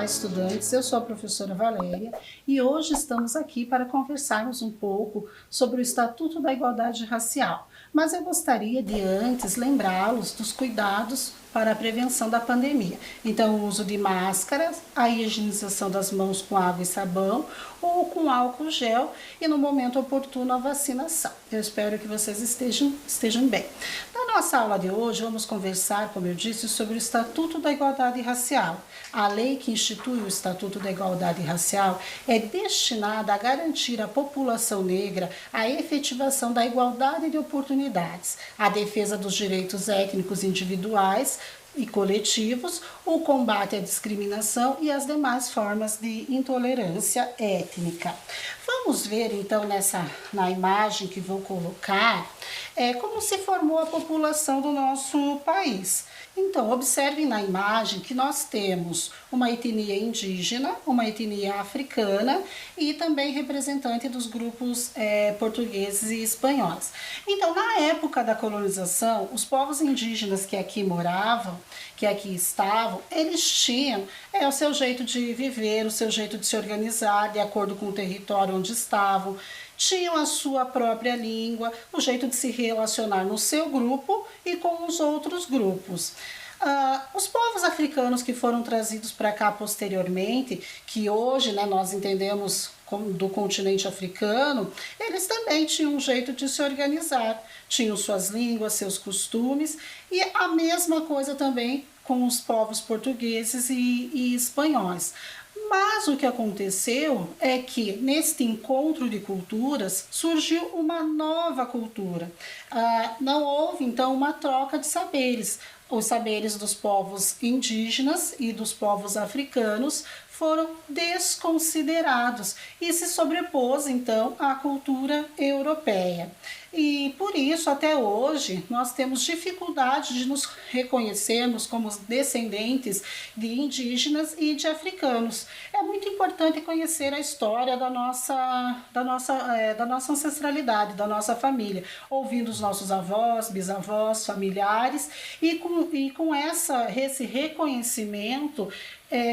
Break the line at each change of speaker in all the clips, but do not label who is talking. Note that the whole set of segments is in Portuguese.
estudantes, eu sou a professora Valéria e hoje estamos aqui para conversarmos um pouco sobre o Estatuto da Igualdade Racial. Mas eu gostaria de antes lembrá-los dos cuidados para a prevenção da pandemia. Então, o uso de máscaras, a higienização das mãos com água e sabão ou com álcool gel e, no momento oportuno, a vacinação. Eu espero que vocês estejam bem. Na nossa aula de hoje, vamos conversar, como eu disse, sobre o Estatuto da Igualdade Racial. A lei que institui o Estatuto da Igualdade Racial é destinada a garantir à população negra a efetivação da igualdade de oportunidades, a defesa dos direitos étnicos individuais e coletivos, o combate à discriminação e as demais formas de intolerância étnica. Vamos ver então na imagem que vou colocar como se formou a população do nosso país. Então, observem na imagem que nós temos uma etnia indígena, uma etnia africana e também representante dos grupos portugueses e espanhóis. Então, na época da colonização, os povos indígenas que aqui moravam, que aqui estavam, eles tinham o seu jeito de viver, o seu jeito de se organizar, de acordo com o território onde estavam, tinham a sua própria língua, o jeito de se relacionar no seu grupo e com os outros grupos. Os povos africanos que foram trazidos para cá posteriormente, que hoje nós entendemos do continente africano, eles também tinham um jeito de se organizar, tinham suas línguas, seus costumes, e a mesma coisa também com os povos portugueses e espanhóis. Mas o que aconteceu é que neste encontro de culturas surgiu uma nova cultura. Não houve então uma troca de saberes. Os saberes dos povos indígenas e dos povos africanos foram desconsiderados e se sobrepôs então à cultura europeia. E por isso, até hoje, nós temos dificuldade de nos reconhecermos como descendentes de indígenas e de africanos. É muito importante conhecer a história da nossa ancestralidade, da nossa família, ouvindo os nossos avós, bisavós, familiares, e com esse reconhecimento,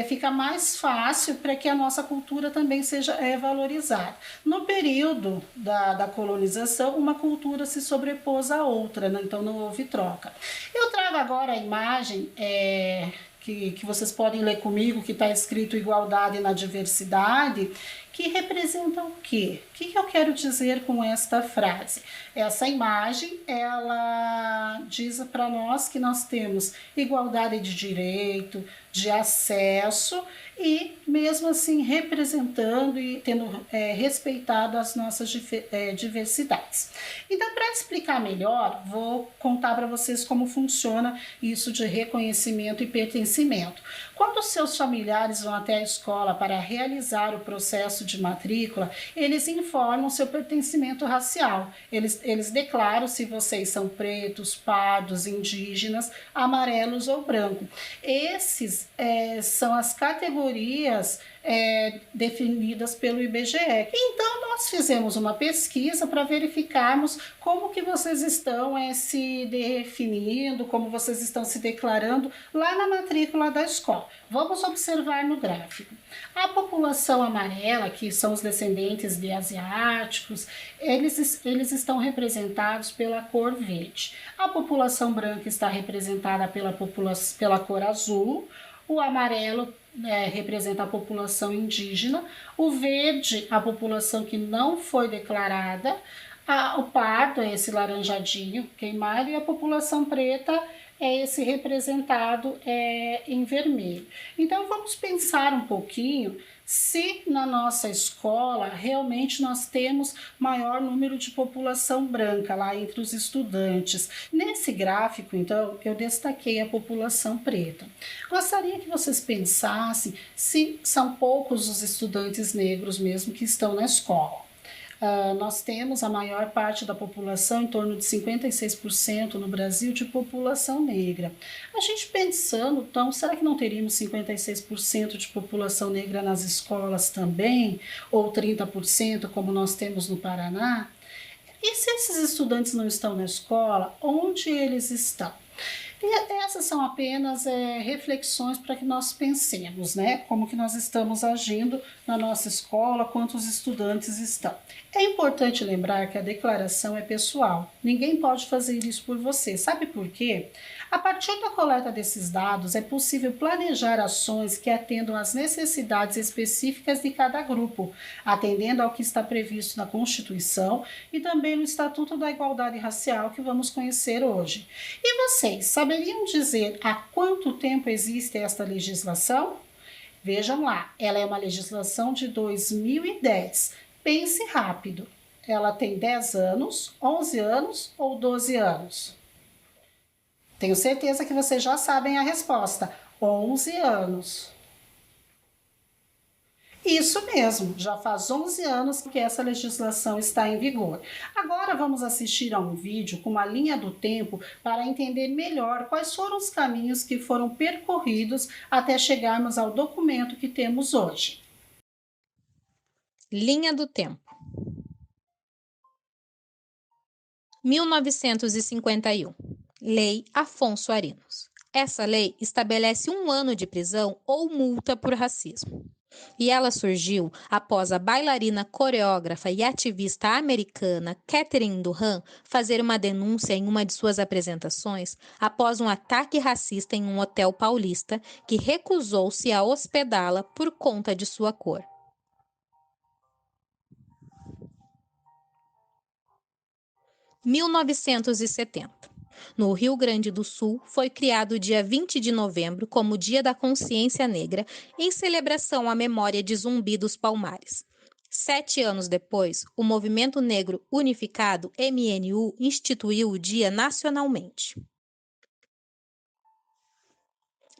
fica mais fácil para que a nossa cultura também seja valorizada. No período da colonização, uma cultura se sobrepôs à outra, né? Então não houve troca. Eu trago agora a imagem que vocês podem ler comigo, que está escrito igualdade na diversidade, que representa o quê? O que eu quero dizer com esta frase? Essa imagem, ela diz para nós que nós temos igualdade de direito, de acesso e mesmo assim representando e tendo respeitado as nossas diversidades. Então, para explicar melhor, vou contar para vocês como funciona isso de reconhecimento e pertencimento. Quando os seus familiares vão até a escola para realizar o processo de matrícula, eles informam seu pertencimento racial. Eles declaram se vocês são pretos, pardos, indígenas, amarelos ou brancos. Esses são as categorias definidas pelo IBGE. Então, nós fizemos uma pesquisa para verificarmos como que vocês estão se definindo, como vocês estão se declarando lá na matrícula da escola. Vamos observar no gráfico. A população amarela, que são os descendentes de asiáticos, eles estão representados pela cor verde. A população branca está representada pela cor azul. O amarelo representa a população indígena, o verde, a população que não foi declarada, o pardo é esse laranjadinho queimado e a população preta é esse representado em vermelho. Então vamos pensar um pouquinho se na nossa escola realmente nós temos maior número de população branca lá entre os estudantes. Nesse gráfico, então, eu destaquei a população preta. Gostaria que vocês pensassem se são poucos os estudantes negros mesmo que estão na escola. Nós temos a maior parte da população, em torno de 56% no Brasil, de população negra. A gente pensando, então, será que não teríamos 56% de população negra nas escolas também? Ou 30%, como nós temos no Paraná? E se esses estudantes não estão na escola, onde eles estão? E essas são apenas reflexões para que nós pensemos, né? Como que nós estamos agindo na nossa escola, quantos estudantes estão. É importante lembrar que a declaração é pessoal. Ninguém pode fazer isso por você. Sabe por quê? A partir da coleta desses dados, é possível planejar ações que atendam às necessidades específicas de cada grupo, atendendo ao que está previsto na Constituição e também no Estatuto da Igualdade Racial, que vamos conhecer hoje. E vocês saberiam dizer há quanto tempo existe esta legislação? Vejam lá, ela é uma legislação de 2010. Pense rápido. Ela tem 10 anos, 11 anos ou 12 anos? Tenho certeza que vocês já sabem a resposta. 11 anos. Isso mesmo, já faz 11 anos que essa legislação está em vigor. Agora vamos assistir a um vídeo com uma linha do tempo para entender melhor quais foram os caminhos que foram percorridos até chegarmos ao documento que temos hoje.
Linha do tempo. 1951. Lei Afonso Arinos. Essa lei estabelece 1 ano de prisão ou multa por racismo. E ela surgiu após a bailarina, coreógrafa e ativista americana Catherine Duran fazer uma denúncia em uma de suas apresentações após um ataque racista em um hotel paulista que recusou-se a hospedá-la por conta de sua cor. 1970. No Rio Grande do Sul, foi criado o dia 20 de novembro como Dia da Consciência Negra, em celebração à memória de Zumbi dos Palmares. 7 anos depois, o Movimento Negro Unificado, MNU, instituiu o dia nacionalmente.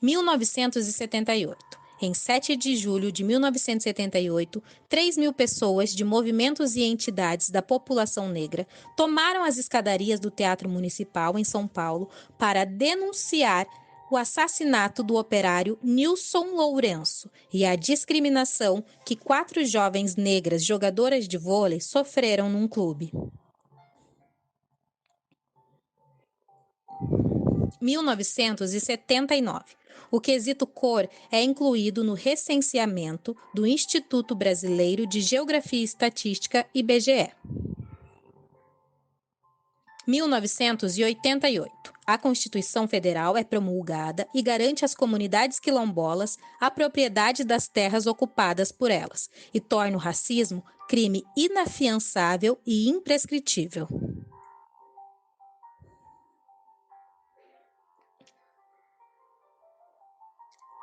1978. Em 7 de julho de 1978, 3.000 pessoas de movimentos e entidades da população negra tomaram as escadarias do Teatro Municipal, em São Paulo, para denunciar o assassinato do operário Nilson Lourenço e a discriminação que 4 jovens negras jogadoras de vôlei sofreram num clube. 1979. O quesito cor é incluído no recenseamento do Instituto Brasileiro de Geografia e Estatística, IBGE. 1988. A Constituição Federal é promulgada e garante às comunidades quilombolas a propriedade das terras ocupadas por elas e torna o racismo crime inafiançável e imprescritível.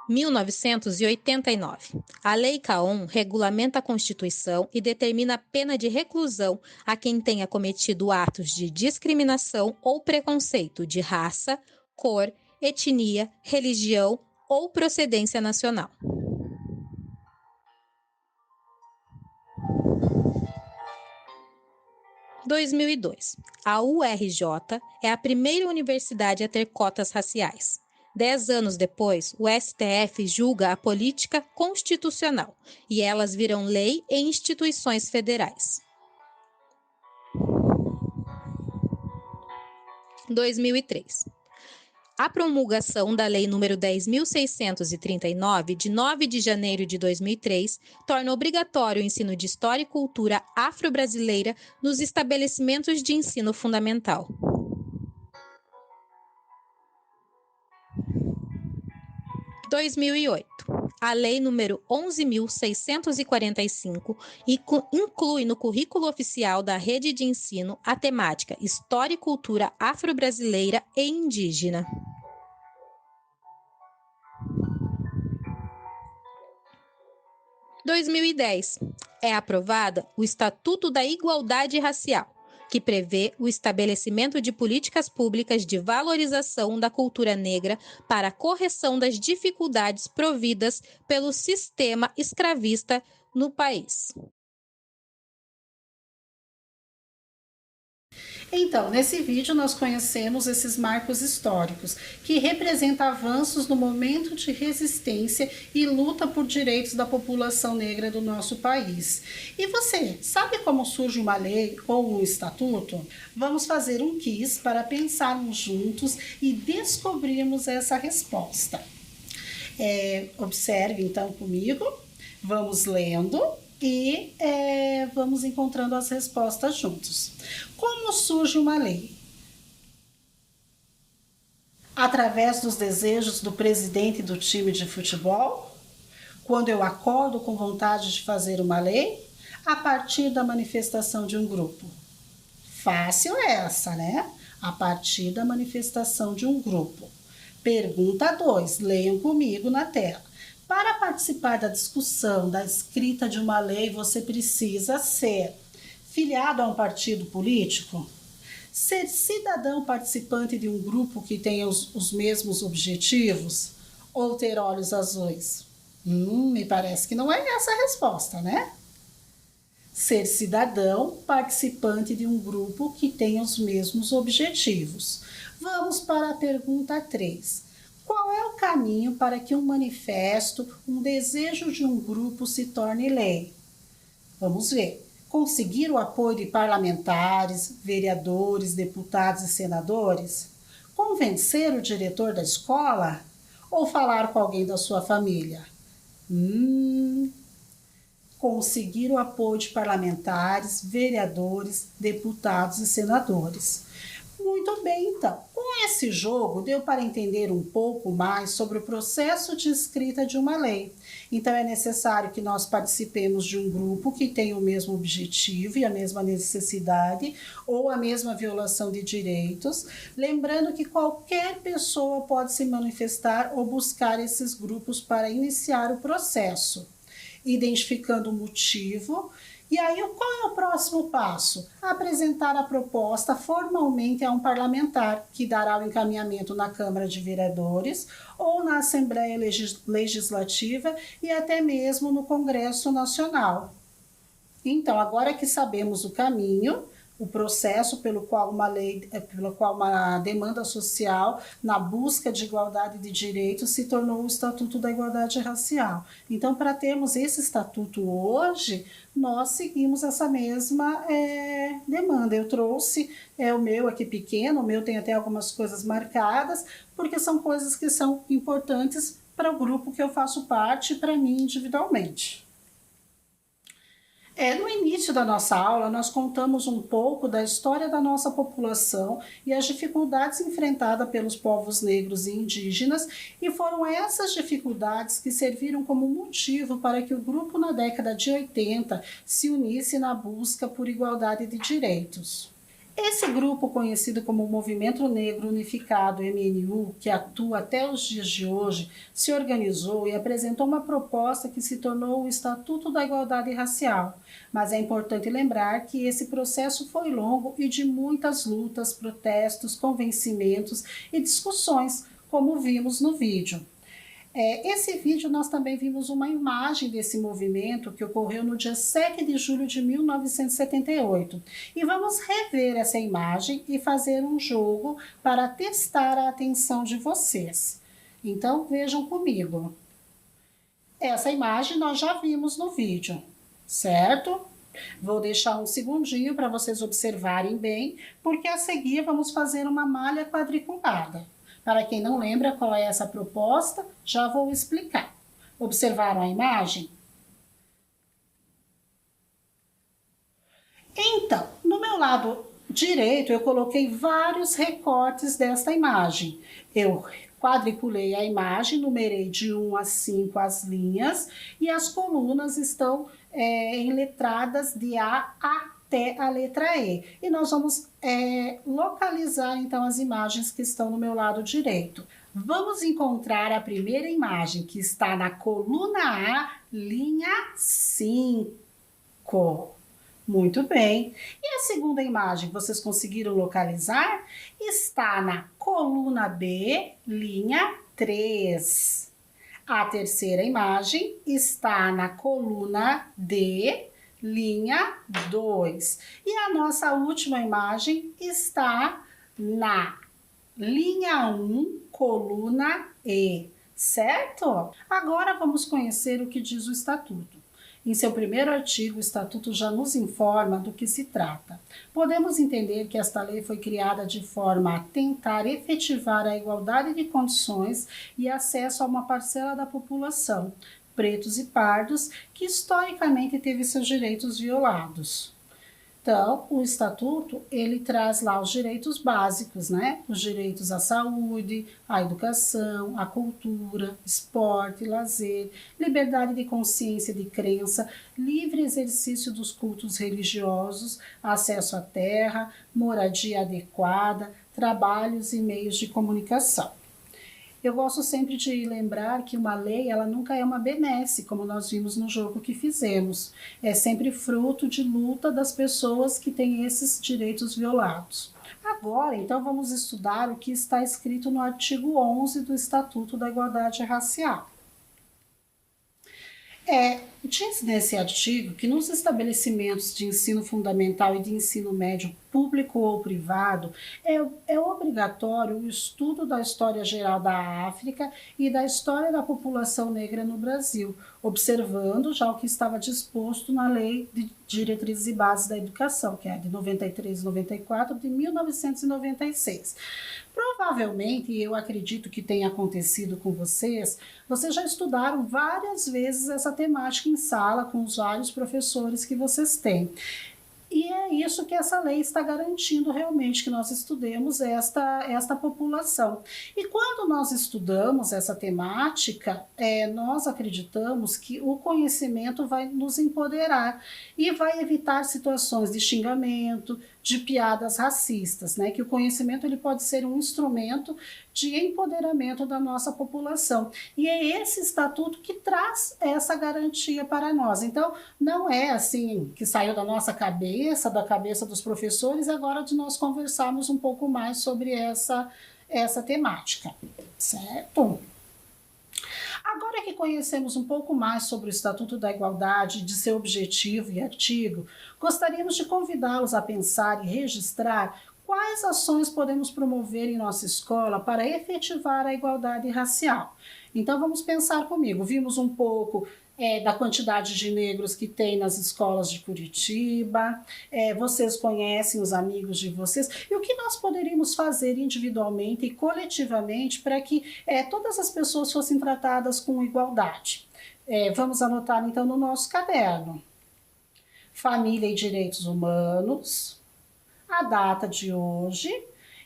1989. A Lei Caon regulamenta a Constituição e determina a pena de reclusão a quem tenha cometido atos de discriminação ou preconceito de raça, cor, etnia, religião ou procedência nacional. 2002. A URJ é a primeira universidade a ter cotas raciais. 10 anos depois, o STF julga a política constitucional e elas viram lei em instituições federais. 2003. A promulgação da Lei nº 10.639, de 9 de janeiro de 2003, torna obrigatório o ensino de História e Cultura afro-brasileira nos estabelecimentos de ensino fundamental. 2008. A Lei nº 11.645 inclui no currículo oficial da rede de ensino a temática História e Cultura Afro-Brasileira e Indígena. 2010. É aprovada o Estatuto da Igualdade Racial, que prevê o estabelecimento de políticas públicas de valorização da cultura negra para a correção das dificuldades providas pelo sistema escravista no país.
Então, nesse vídeo nós conhecemos esses marcos históricos, que representam avanços no momento de resistência e luta por direitos da população negra do nosso país. E você, sabe como surge uma lei ou um estatuto? Vamos fazer um quiz para pensarmos juntos e descobrirmos essa resposta. Observe então comigo, vamos lendo e vamos encontrando as respostas juntos. Como surge uma lei? Através dos desejos do presidente do time de futebol? Quando eu acordo com vontade de fazer uma lei? A partir da manifestação de um grupo? Fácil essa, né? A partir da manifestação de um grupo. Pergunta 2, leiam comigo na tela. Para participar da discussão, da escrita de uma lei, você precisa ser filiado a um partido político, ser cidadão participante de um grupo que tenha os mesmos objetivos, ou ter olhos azuis? Me parece que não é essa a resposta, né? Ser cidadão participante de um grupo que tenha os mesmos objetivos. Vamos para a pergunta 3. Qual é o caminho para que um manifesto, um desejo de um grupo se torne lei? Vamos ver. Conseguir o apoio de parlamentares, vereadores, deputados e senadores? Convencer o diretor da escola? Ou falar com alguém da sua família? Conseguir o apoio de parlamentares, vereadores, deputados e senadores. Muito bem, então. Com esse jogo, deu para entender um pouco mais sobre o processo de escrita de uma lei. Então, é necessário que nós participemos de um grupo que tenha o mesmo objetivo e a mesma necessidade ou a mesma violação de direitos. Lembrando que qualquer pessoa pode se manifestar ou buscar esses grupos para iniciar o processo, identificando o motivo. E aí, qual é o próximo passo? Apresentar a proposta formalmente a um parlamentar, que dará o encaminhamento na Câmara de Vereadores ou na Assembleia Legislativa e até mesmo no Congresso Nacional. Então, agora que sabemos o caminho, o processo pelo qual uma demanda social na busca de igualdade de direitos se tornou o Estatuto da Igualdade Racial. Então, para termos esse estatuto hoje, nós seguimos essa mesma demanda. Eu trouxe o meu aqui pequeno, o meu tem até algumas coisas marcadas, porque são coisas que são importantes para o grupo que eu faço parte e para mim individualmente. No início da nossa aula, nós contamos um pouco da história da nossa população e as dificuldades enfrentadas pelos povos negros e indígenas, e foram essas dificuldades que serviram como motivo para que o grupo na década de 80 se unisse na busca por igualdade de direitos. Esse grupo, conhecido como Movimento Negro Unificado, MNU, que atua até os dias de hoje, se organizou e apresentou uma proposta que se tornou o Estatuto da Igualdade Racial. Mas é importante lembrar que esse processo foi longo e de muitas lutas, protestos, convencimentos e discussões, como vimos no vídeo. Esse vídeo nós também vimos uma imagem desse movimento que ocorreu no dia 7 de julho de 1978. E vamos rever essa imagem e fazer um jogo para testar a atenção de vocês. Então vejam comigo. Essa imagem nós já vimos no vídeo, certo? Vou deixar um segundinho para vocês observarem bem, porque a seguir vamos fazer uma malha quadriculada. Para quem não lembra qual é essa proposta, já vou explicar. Observaram a imagem? Então, no meu lado direito, eu coloquei vários recortes desta imagem. Eu quadriculei a imagem, numerei de 1 a 5 as linhas e as colunas estão enletradas de A até a letra E. E nós vamos localizar então as imagens que estão no meu lado direito. Vamos encontrar a primeira imagem, que está na coluna A, linha 5. Muito bem. E a segunda imagem, vocês conseguiram localizar? Está na coluna B, linha 3. A terceira imagem está na coluna D, linha 2. E a nossa última imagem está na linha 1, coluna E, certo? Agora vamos conhecer o que diz o Estatuto. Em seu primeiro artigo, o Estatuto já nos informa do que se trata. Podemos entender que esta lei foi criada de forma a tentar efetivar a igualdade de condições e acesso a uma parcela da população, pretos e pardos, que historicamente teve seus direitos violados. Então, o Estatuto, ele traz lá os direitos básicos, né? Os direitos à saúde, à educação, à cultura, esporte, lazer, liberdade de consciência e de crença, livre exercício dos cultos religiosos, acesso à terra, moradia adequada, trabalhos e meios de comunicação. Eu gosto sempre de lembrar que uma lei, ela nunca é uma benesse, como nós vimos no jogo que fizemos. É sempre fruto de luta das pessoas que têm esses direitos violados. Agora, então, vamos estudar o que está escrito no artigo 11 do Estatuto da Igualdade Racial. Diz nesse artigo que nos estabelecimentos de ensino fundamental e de ensino médio público ou privado é obrigatório o estudo da história geral da África e da história da população negra no Brasil, observando já o que estava disposto na Lei de Diretrizes e Bases da Educação, que é de 93 e 94, de 1996. Provavelmente, e eu acredito que tenha acontecido com vocês já estudaram várias vezes essa temática em sala com os vários professores que vocês têm. E é isso que essa lei está garantindo realmente, que nós estudemos esta população. E quando nós estudamos essa temática, nós acreditamos que o conhecimento vai nos empoderar e vai evitar situações de xingamento, de piadas racistas, né? Que o conhecimento ele pode ser um instrumento de empoderamento da nossa população. E é esse estatuto que traz essa garantia para nós. Então, não é assim que saiu da nossa cabeça, da cabeça dos professores, agora de nós conversarmos um pouco mais sobre essa temática, certo? Agora que conhecemos um pouco mais sobre o Estatuto da Igualdade, de seu objetivo e artigo, gostaríamos de convidá-los a pensar e registrar quais ações podemos promover em nossa escola para efetivar a igualdade racial. Então vamos pensar comigo. Vimos um pouco da quantidade de negros que tem nas escolas de Curitiba, vocês conhecem os amigos de vocês, e o que nós poderíamos fazer individualmente e coletivamente para que todas as pessoas fossem tratadas com igualdade. Vamos anotar então no nosso caderno: família e direitos humanos, a data de hoje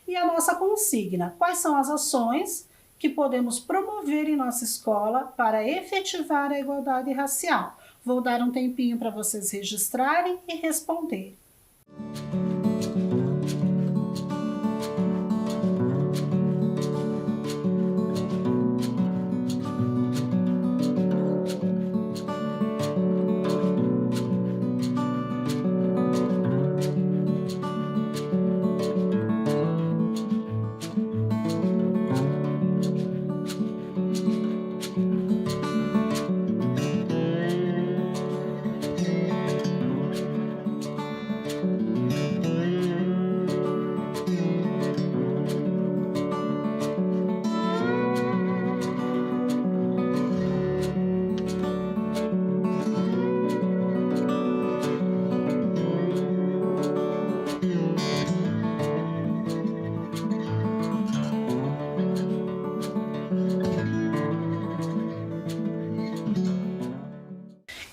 e a nossa consigna. Quais são as ações que podemos promover em nossa escola para efetivar a igualdade racial? Vou dar um tempinho para vocês registrarem e responderem.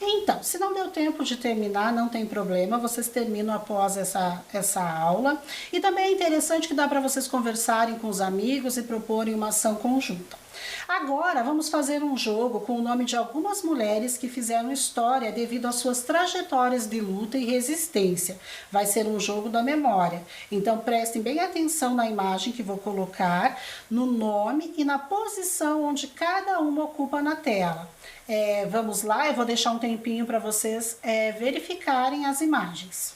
Então, se não deu tempo de terminar, não tem problema, vocês terminam após essa aula. E também é interessante que dá para vocês conversarem com os amigos e proporem uma ação conjunta. Agora, vamos fazer um jogo com o nome de algumas mulheres que fizeram história devido às suas trajetórias de luta e resistência. Vai ser um jogo da memória. Então, prestem bem atenção na imagem que vou colocar, no nome e na posição onde cada uma ocupa na tela. Vamos lá, eu vou deixar um tempinho para vocês verificarem as imagens.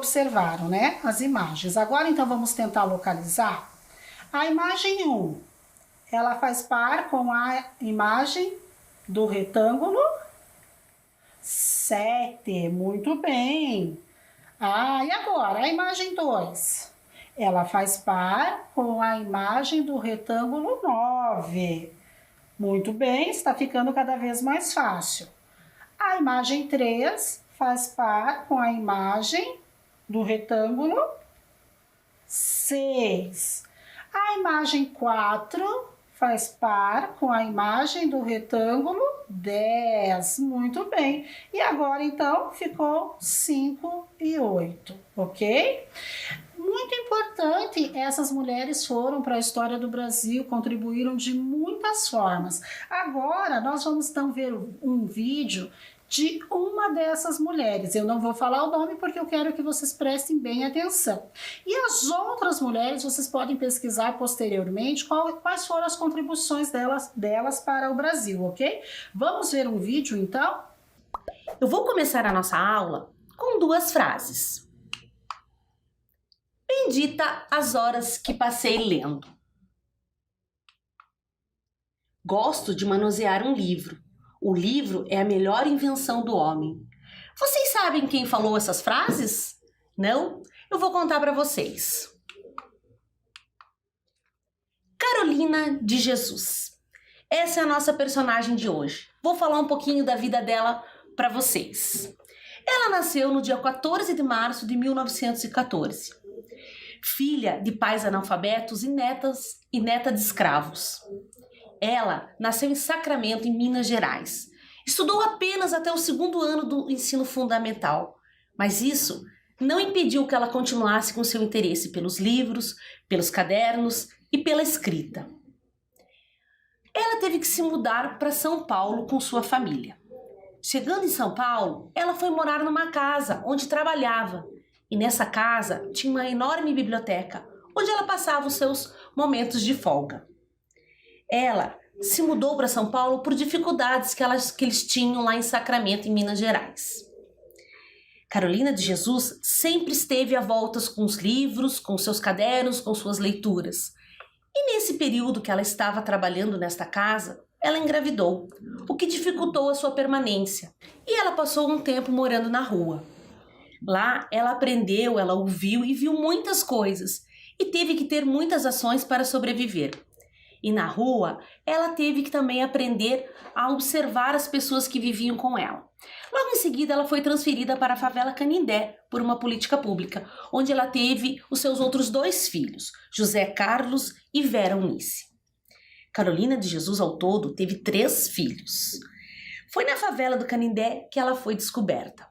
observaram, né, as imagens. Agora, então, vamos tentar localizar. A imagem 1, ela faz par com a imagem do retângulo 7. Muito bem. E agora, a imagem 2. Ela faz par com a imagem do retângulo 9. Muito bem, está ficando cada vez mais fácil. A imagem 3 faz par com a imagem do retângulo 6. A imagem 4 faz par com a imagem do retângulo 10. Muito bem. E agora, então, ficou 5 e 8, ok? Muito importante, essas mulheres foram para a história do Brasil, contribuíram de muitas formas. Agora, nós vamos então ver um vídeo de uma dessas mulheres. Eu não vou falar o nome porque eu quero que vocês prestem bem atenção. E as outras mulheres, vocês podem pesquisar posteriormente quais foram as contribuições delas para o Brasil, ok? Vamos ver um vídeo, então?
Eu vou começar a nossa aula com 2 frases. Bendita as horas que passei lendo. Gosto de manusear um livro. O livro é a melhor invenção do homem. Vocês sabem quem falou essas frases? Não? Eu vou contar para vocês. Carolina de Jesus. Essa é a nossa personagem de hoje. Vou falar um pouquinho da vida dela para vocês. Ela nasceu no dia 14 de março de 1914. Filha de pais analfabetos e neta de escravos. Ela nasceu em Sacramento, em Minas Gerais. Estudou apenas até o 2º ano do ensino fundamental, mas isso não impediu que ela continuasse com seu interesse pelos livros, pelos cadernos e pela escrita. Ela teve que se mudar para São Paulo com sua família. Chegando em São Paulo, ela foi morar numa casa onde trabalhava, e nessa casa tinha uma enorme biblioteca, onde ela passava os seus momentos de folga. Ela se mudou para São Paulo por dificuldades que eles tinham lá em Sacramento, em Minas Gerais. Carolina de Jesus sempre esteve a voltas com os livros, com seus cadernos, com suas leituras. E nesse período que ela estava trabalhando nesta casa, ela engravidou, o que dificultou a sua permanência. E ela passou um tempo morando na rua. Lá ela aprendeu, ela ouviu e viu muitas coisas e teve que ter muitas ações para sobreviver. E na rua, ela teve que também aprender a observar as pessoas que viviam com ela. Logo em seguida, ela foi transferida para a favela Canindé por uma política pública, onde ela teve os seus outros 2 filhos, José Carlos e Vera Eunice. Carolina de Jesus, ao todo, teve 3 filhos. Foi na favela do Canindé que ela foi descoberta.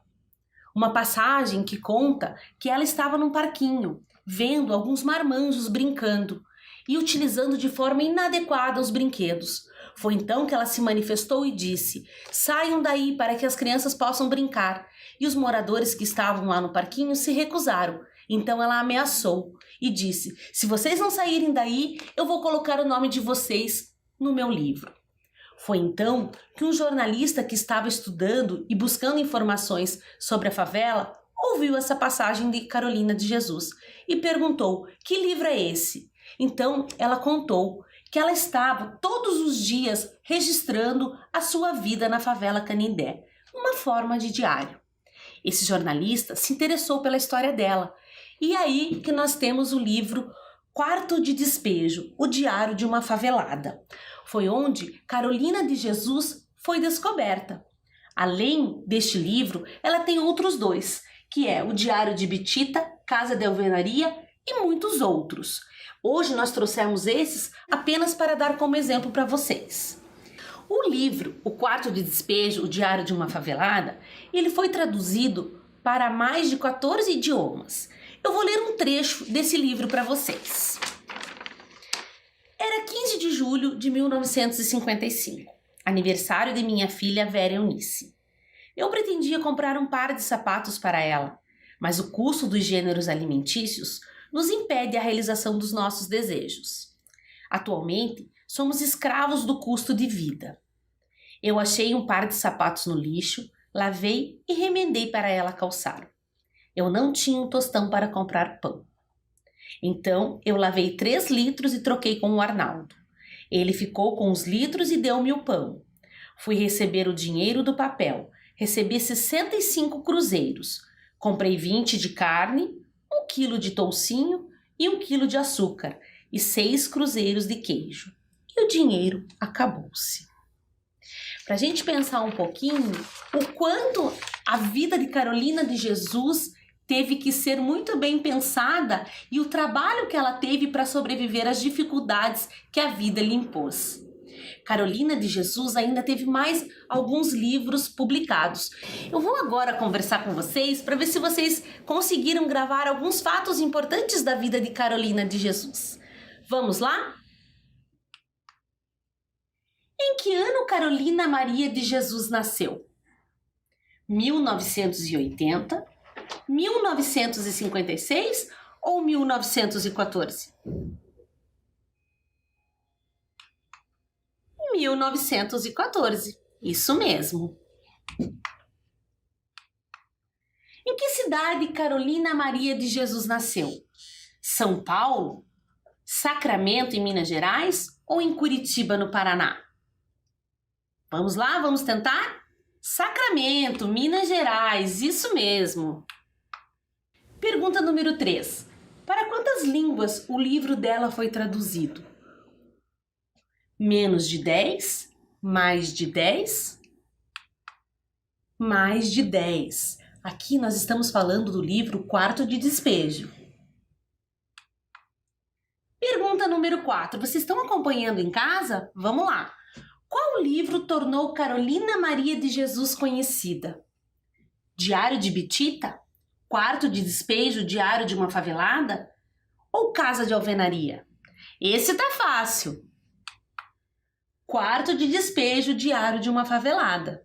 Uma passagem que conta que ela estava num parquinho, vendo alguns marmanjos brincando e utilizando de forma inadequada os brinquedos. Foi então que ela se manifestou e disse: "Saiam daí para que as crianças possam brincar." E os moradores que estavam lá no parquinho se recusaram. Então ela ameaçou e disse: "Se vocês não saírem daí, eu vou colocar o nome de vocês no meu livro." Foi então que um jornalista que estava estudando e buscando informações sobre a favela ouviu essa passagem de Carolina de Jesus e perguntou: "Que livro é esse?" Então ela contou que ela estava todos os dias registrando a sua vida na favela Canindé, uma forma de diário. Esse jornalista se interessou pela história dela, e aí que nós temos o livro Quarto de Despejo, o diário de uma favelada. Foi onde Carolina de Jesus foi descoberta. Além deste livro, ela tem outros 2, que é o Diário de Bitita, Casa de Alvenaria e muitos outros. Hoje nós trouxemos esses apenas para dar como exemplo para vocês. O livro, O Quarto de Despejo, o Diário de uma Favelada, ele foi traduzido para mais de 14 idiomas. Eu vou ler um trecho desse livro para vocês. Era 15 de julho de 1955, aniversário de minha filha Vera Eunice. Eu pretendia comprar um par de sapatos para ela, mas o custo dos gêneros alimentícios nos impede a realização dos nossos desejos. Atualmente, somos escravos do custo de vida. Eu achei um par de sapatos no lixo, lavei e remendei para ela calçar. Eu não tinha um tostão para comprar pão. Então, eu lavei 3 litros e troquei com o Arnaldo. Ele ficou com os litros e deu-me o pão. Fui receber o dinheiro do papel. Recebi 65 cruzeiros. Comprei 20 de carne, 1 quilo de toucinho e 1 quilo de açúcar e 6 cruzeiros de queijo. E o dinheiro acabou-se. Para a gente pensar um pouquinho o quanto a vida de Carolina de Jesus teve que ser muito bem pensada e o trabalho que ela teve para sobreviver às dificuldades que a vida lhe impôs. Carolina de Jesus ainda teve mais alguns livros publicados. Eu vou agora conversar com vocês para ver se vocês conseguiram gravar alguns fatos importantes da vida de Carolina de Jesus. Vamos lá? Em que ano Carolina Maria de Jesus nasceu? 1980, 1956 ou 1914? 1914, isso mesmo. Em que cidade Carolina Maria de Jesus nasceu? São Paulo, Sacramento, em Minas Gerais ou em Curitiba, no Paraná? Vamos lá, vamos tentar? Sacramento, Minas Gerais, isso mesmo. Pergunta número 3. Para quantas línguas o livro dela foi traduzido? Menos de 10? Mais de 10? Mais de 10. Aqui nós estamos falando do livro Quarto de Despejo. Pergunta número 4. Vocês estão acompanhando em casa? Vamos lá. Qual livro tornou Carolina Maria de Jesus conhecida? Diário de Bitita? Quarto de Despejo, Diário de uma Favelada? Ou Casa de Alvenaria? Esse tá fácil. Quarto de Despejo, Diário de uma Favelada.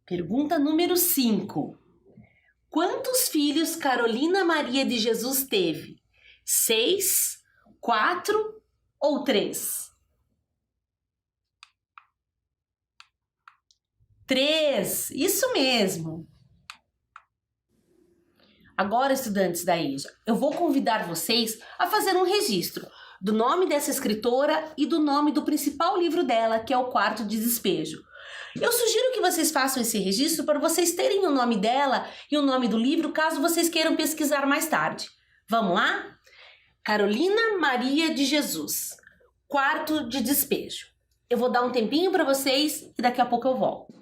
Pergunta número 5. Quantos filhos Carolina Maria de Jesus teve? 6, 4 ou 3? 3, isso mesmo. Agora, estudantes da EJA, eu vou convidar vocês a fazer um registro do nome dessa escritora e do nome do principal livro dela, que é o Quarto de Despejo. Eu sugiro que vocês façam esse registro para vocês terem o nome dela e o nome do livro, caso vocês queiram pesquisar mais tarde. Vamos lá? Carolina Maria de Jesus, Quarto de Despejo. Eu vou dar um tempinho para vocês e daqui a pouco eu volto.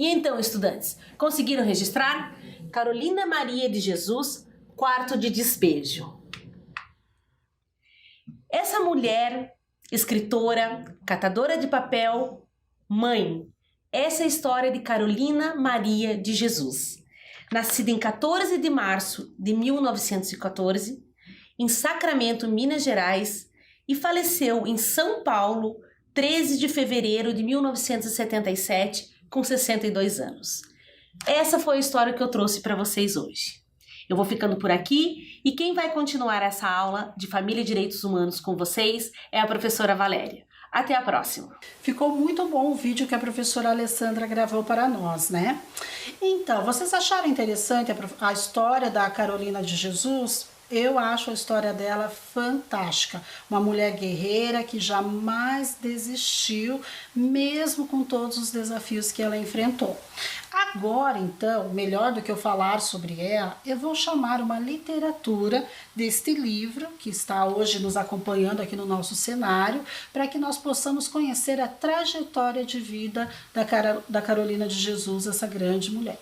então, estudantes, conseguiram registrar? Carolina Maria de Jesus, quarto de despejo. Essa mulher, escritora, catadora de papel, mãe. Essa é a história de Carolina Maria de Jesus. Nascida em 14 de março de 1914, em Sacramento, Minas Gerais, e faleceu em São Paulo, 13 de fevereiro de 1977, com 62 anos. Essa foi a história que eu trouxe para vocês hoje. Eu vou ficando por aqui e quem vai continuar essa aula de Família e Direitos Humanos com vocês é a professora Valéria. Até a próxima!
Ficou muito bom o vídeo que a professora Alessandra gravou para nós, né? Então, vocês acharam interessante a história da Carolina de Jesus? Eu acho a história dela fantástica. Uma mulher guerreira que jamais desistiu, mesmo com todos os desafios que ela enfrentou. Agora, então, melhor do que eu falar sobre ela, eu vou chamar uma literatura deste livro, que está hoje nos acompanhando aqui no nosso cenário, para que nós possamos conhecer a trajetória de vida da Carolina de Jesus, essa grande mulher.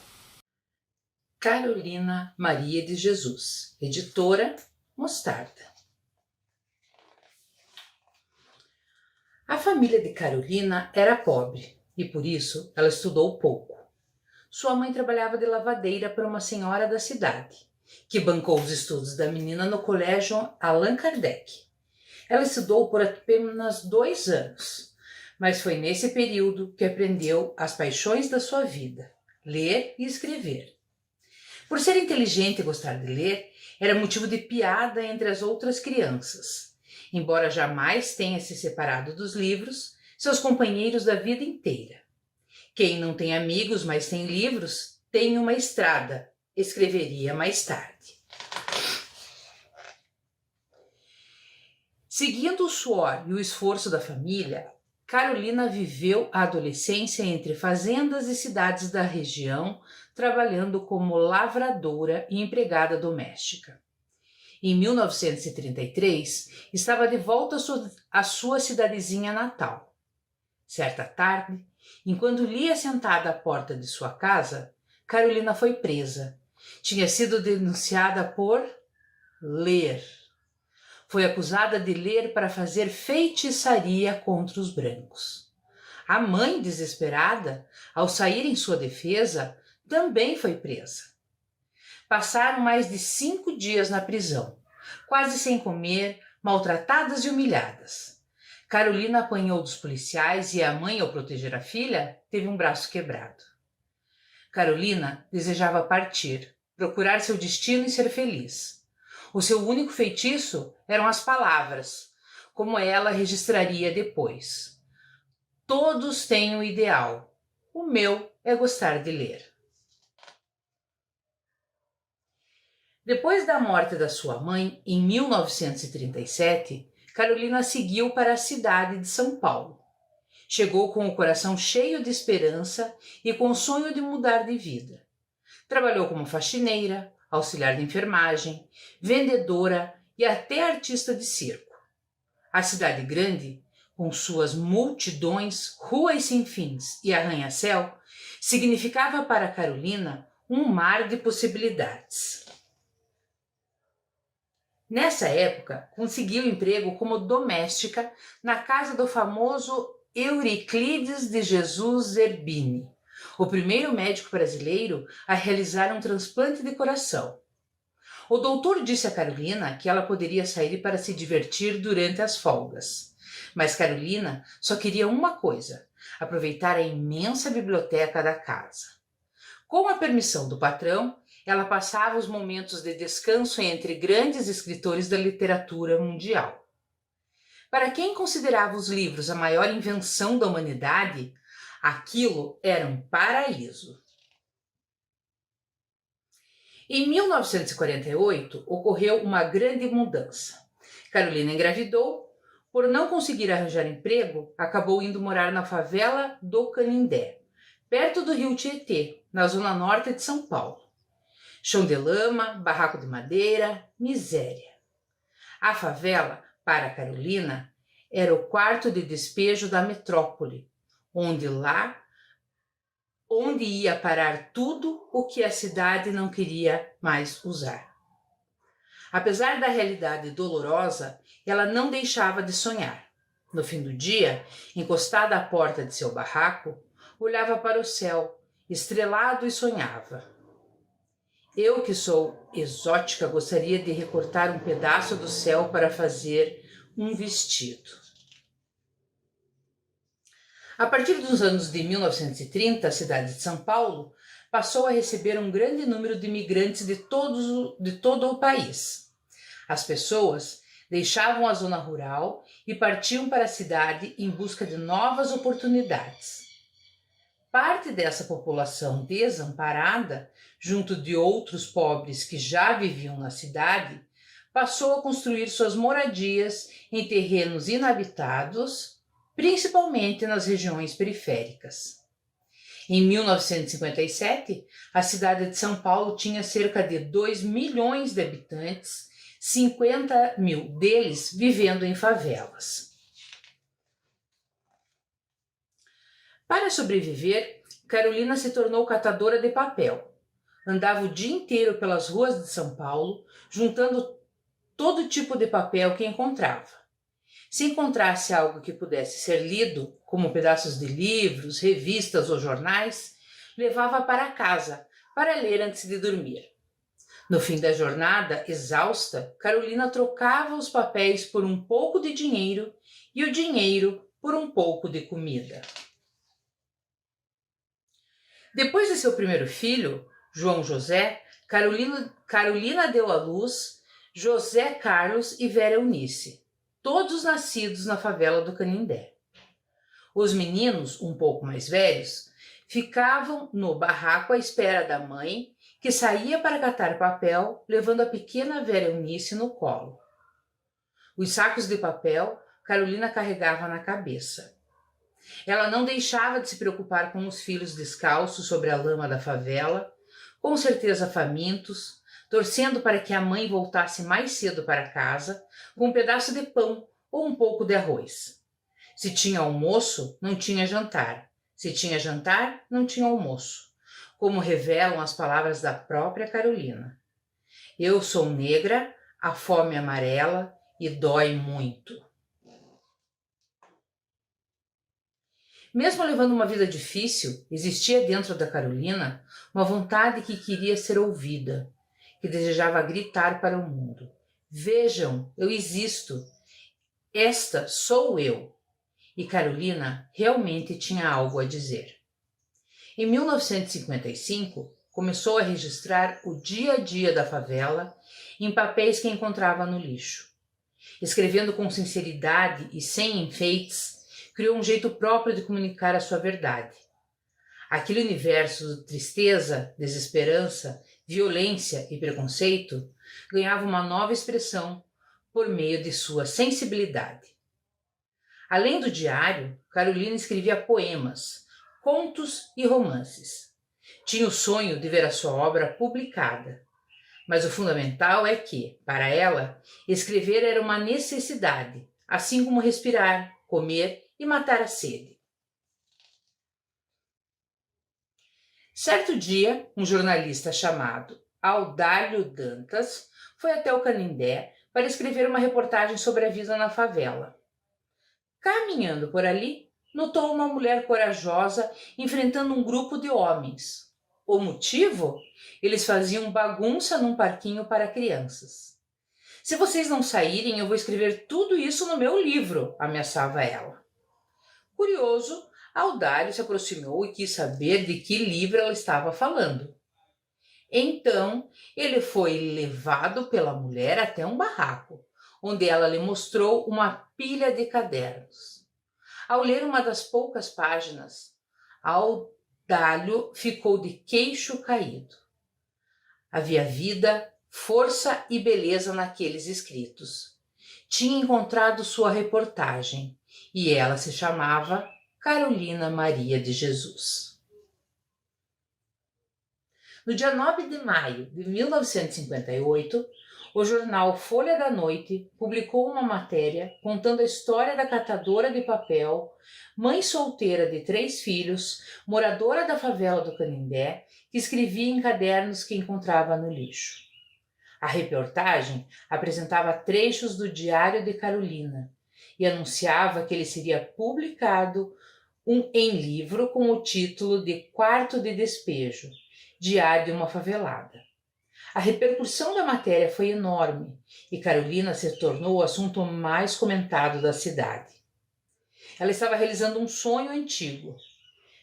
Carolina Maria de Jesus, editora Mostarda. A família de Carolina era pobre e por isso ela estudou pouco. Sua mãe trabalhava de lavadeira para uma senhora da cidade, que bancou os estudos da menina no colégio Allan Kardec. Ela estudou por apenas 2 anos, mas foi nesse período que aprendeu as paixões da sua vida, ler e escrever. Por ser inteligente e gostar de ler, era motivo de piada entre as outras crianças. Embora jamais tenha se separado dos livros, seus companheiros da vida inteira. Quem não tem amigos, mas tem livros, tem uma estrada, escreveria mais tarde. Seguindo o suor e o esforço da família, Carolina viveu a adolescência entre fazendas e cidades da região, trabalhando como lavradora e empregada doméstica. Em 1933, estava de volta à sua cidadezinha natal. Certa tarde, enquanto lia sentada à porta de sua casa, Carolina foi presa. Tinha sido denunciada por ler. Foi acusada de ler para fazer feitiçaria contra os brancos. A mãe, desesperada, ao sair em sua defesa, também foi presa. Passaram mais de 5 dias na prisão, quase sem comer, maltratadas e humilhadas. Carolina apanhou dos policiais e a mãe, ao proteger a filha, teve um braço quebrado. Carolina desejava partir, procurar seu destino e ser feliz. O seu único feitiço eram as palavras, como ela registraria depois. Todos têm um ideal. O meu é gostar de ler. Depois da morte da sua mãe, em 1937, Carolina seguiu para a cidade de São Paulo. Chegou com o coração cheio de esperança e com o sonho de mudar de vida. Trabalhou como faxineira, auxiliar de enfermagem, vendedora e até artista de circo. A cidade grande, com suas multidões, ruas sem fins e arranha-céu, significava para Carolina um mar de possibilidades. Nessa época, conseguiu emprego como doméstica na casa do famoso Euriclides de Jesus Zerbini, o primeiro médico brasileiro a realizar um transplante de coração. O doutor disse a Carolina que ela poderia sair para se divertir durante as folgas. Mas Carolina só queria uma coisa: aproveitar a imensa biblioteca da casa. Com a permissão do patrão, ela passava os momentos de descanso entre grandes escritores da literatura mundial. Para quem considerava os livros a maior invenção da humanidade, aquilo era um paraíso. Em 1948, ocorreu uma grande mudança. Carolina engravidou. Por não conseguir arranjar emprego, acabou indo morar na favela do Canindé, perto do rio Tietê, na zona norte de São Paulo. Chão de lama, barraco de madeira, miséria. A favela, para Carolina, era o quarto de despejo da metrópole, onde lá onde ia parar tudo o que a cidade não queria mais usar. Apesar da realidade dolorosa, ela não deixava de sonhar. No fim do dia, encostada à porta de seu barraco, olhava para o céu, estrelado, e sonhava. Eu, que sou exótica, gostaria de recortar um pedaço do céu para fazer um vestido. A partir dos anos de 1930, a cidade de São Paulo passou a receber um grande número de imigrantes de todo o país. As pessoas deixavam a zona rural e partiam para a cidade em busca de novas oportunidades. Parte dessa população desamparada, junto de outros pobres que já viviam na cidade, passou a construir suas moradias em terrenos inabitados, principalmente nas regiões periféricas. Em 1957, a cidade de São Paulo tinha cerca de 2 milhões de habitantes, 50 mil deles vivendo em favelas. Para sobreviver, Carolina se tornou catadora de papel. Andava o dia inteiro pelas ruas de São Paulo, juntando todo tipo de papel que encontrava. Se encontrasse algo que pudesse ser lido, como pedaços de livros, revistas ou jornais, levava para casa para ler antes de dormir. No fim da jornada, exausta, Carolina trocava os papéis por um pouco de dinheiro e o dinheiro por um pouco de comida. Depois de seu primeiro filho, João José, Carolina deu à luz José Carlos e Vera Eunice, todos nascidos na favela do Canindé. Os meninos, um pouco mais velhos, ficavam no barraco à espera da mãe, que saía para catar papel, levando a pequena Vera Eunice no colo. Os sacos de papel Carolina carregava na cabeça. Ela não deixava de se preocupar com os filhos descalços sobre a lama da favela, com certeza famintos, torcendo para que a mãe voltasse mais cedo para casa com um pedaço de pão ou um pouco de arroz. Se tinha almoço, não tinha jantar. Se tinha jantar, não tinha almoço, como revelam as palavras da própria Carolina. Eu sou negra, a fome amarela e dói muito. Mesmo levando uma vida difícil, existia dentro da Carolina uma vontade que queria ser ouvida, que desejava gritar para o mundo: vejam, eu existo. Esta sou eu. E Carolina realmente tinha algo a dizer. Em 1955, começou a registrar o dia a dia da favela em papéis que encontrava no lixo. Escrevendo com sinceridade e sem enfeites, criou um jeito próprio de comunicar a sua verdade. Aquele universo de tristeza, desesperança, violência e preconceito ganhava uma nova expressão por meio de sua sensibilidade. Além do diário, Carolina escrevia poemas, contos e romances. Tinha o sonho de ver a sua obra publicada. Mas o fundamental é que, para ela, escrever era uma necessidade, assim como respirar, comer e matar a sede. Certo dia, um jornalista chamado Audálio Dantas foi até o Canindé para escrever uma reportagem sobre a vida na favela. Caminhando por ali, notou uma mulher corajosa enfrentando um grupo de homens. O motivo? Eles faziam bagunça num parquinho para crianças. Se vocês não saírem, eu vou escrever tudo isso no meu livro, ameaçava ela. Curioso, Audálio se aproximou e quis saber de que livro ela estava falando. Então, ele foi levado pela mulher até um barraco, onde ela lhe mostrou uma pilha de cadernos. Ao ler uma das poucas páginas, Audálio ficou de queixo caído. Havia vida, força e beleza naqueles escritos. Tinha encontrado sua reportagem e ela se chamava Carolina Maria de Jesus. No dia 9 de maio de 1958, O jornal Folha da Noite publicou uma matéria contando a história da catadora de papel, mãe solteira de 3 filhos, moradora da favela do Canindé, que escrevia em cadernos que encontrava no lixo. A reportagem apresentava trechos do Diário de Carolina e anunciava que ele seria publicado em livro com o título de Quarto de Despejo, Diário de uma Favelada. A repercussão da matéria foi enorme e Carolina se tornou o assunto mais comentado da cidade. Ela estava realizando um sonho antigo: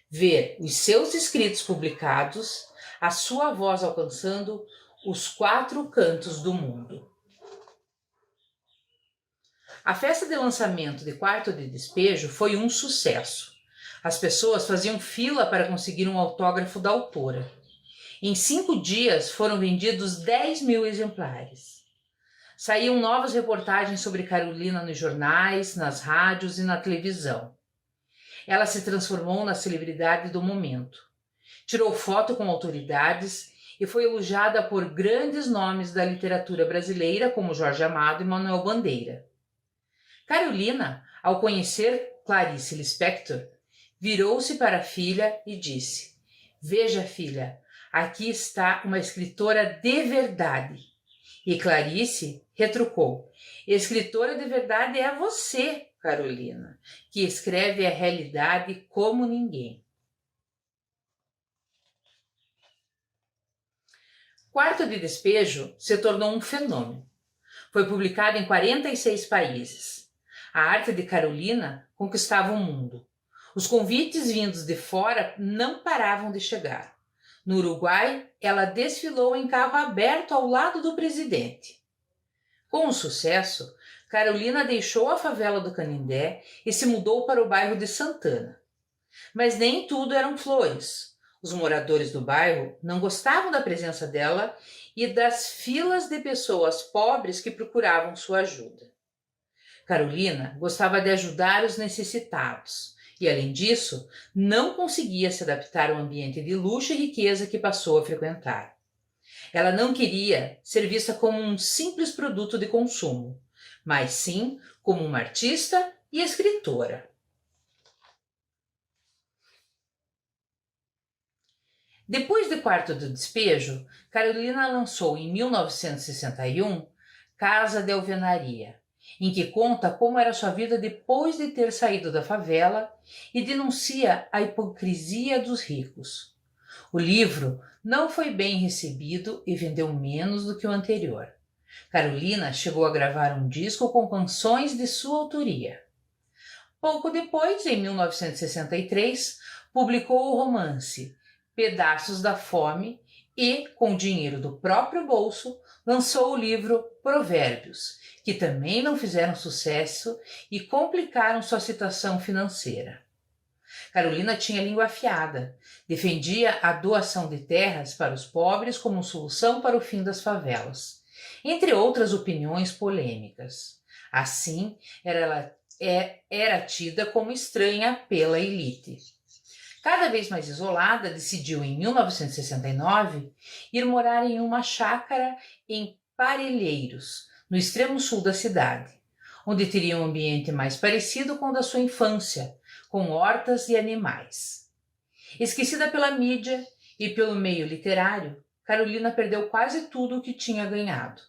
ver os seus escritos publicados, a sua voz alcançando os 4 cantos do mundo. A festa de lançamento de Quarto de Despejo foi um sucesso. As pessoas faziam fila para conseguir um autógrafo da autora. Em 5 dias foram vendidos 10.000 exemplares. Saíam novas reportagens sobre Carolina nos jornais, nas rádios e na televisão. Ela se transformou na celebridade do momento. Tirou foto com autoridades e foi elogiada por grandes nomes da literatura brasileira como Jorge Amado e Manuel Bandeira. Carolina, ao conhecer Clarice Lispector, virou-se para a filha e disse: "Veja, filha, aqui está uma escritora de verdade." E Clarice retrucou: "Escritora de verdade é você, Carolina, que escreve a realidade como ninguém." Quarto de Despejo se tornou um fenômeno. Foi publicado em 46 países. A arte de Carolina conquistava o mundo. Os convites vindos de fora não paravam de chegar. No Uruguai, ela desfilou em carro aberto ao lado do presidente. Com o sucesso, Carolina deixou a favela do Canindé e se mudou para o bairro de Santana. Mas nem tudo eram flores. Os moradores do bairro não gostavam da presença dela e das filas de pessoas pobres que procuravam sua ajuda. Carolina gostava de ajudar os necessitados e, além disso, não conseguia se adaptar ao ambiente de luxo e riqueza que passou a frequentar. Ela não queria ser vista como um simples produto de consumo, mas sim como uma artista e escritora. Depois de Quarto do Despejo, Carolina lançou em 1961 Casa de Alvenaria, em que conta como era sua vida depois de ter saído da favela e denuncia a hipocrisia dos ricos. O livro não foi bem recebido e vendeu menos do que o anterior. Carolina chegou a gravar um disco com canções de sua autoria. Pouco depois, em 1963, publicou o romance Pedaços da Fome e, com dinheiro do próprio bolso, lançou o livro Provérbios, que também não fizeram sucesso e complicaram sua situação financeira. Carolina tinha língua afiada, defendia a doação de terras para os pobres como solução para o fim das favelas, entre outras opiniões polêmicas. Assim, era tida como estranha pela elite. Cada vez mais isolada, decidiu em 1969 ir morar em uma chácara em Parelheiros, no extremo sul da cidade, onde teria um ambiente mais parecido com o da sua infância, com hortas e animais. Esquecida pela mídia e pelo meio literário, Carolina perdeu quase tudo o que tinha ganhado.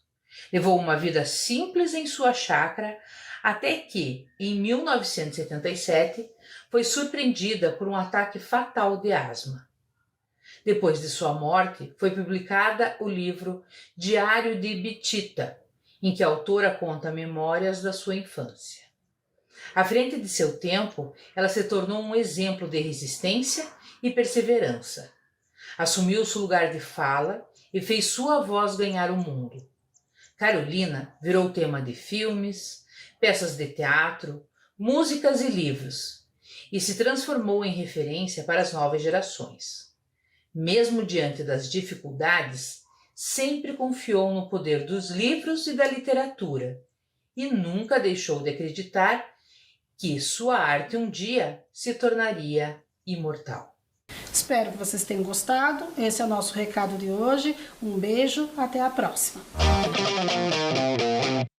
Levou uma vida simples em sua chácara até que, em 1977, foi surpreendida por um ataque fatal de asma. Depois de sua morte, foi publicada o livro Diário de Bitita, em que a autora conta memórias da sua infância. À frente de seu tempo, ela se tornou um exemplo de resistência e perseverança. Assumiu seu lugar de fala e fez sua voz ganhar o mundo. Carolina virou tema de filmes, peças de teatro, músicas e livros, e se transformou em referência para as novas gerações. Mesmo diante das dificuldades, sempre confiou no poder dos livros e da literatura, e nunca deixou de acreditar que sua arte um dia se tornaria imortal.
Espero que vocês tenham gostado. Esse é o nosso recado de hoje. Um beijo, até a próxima.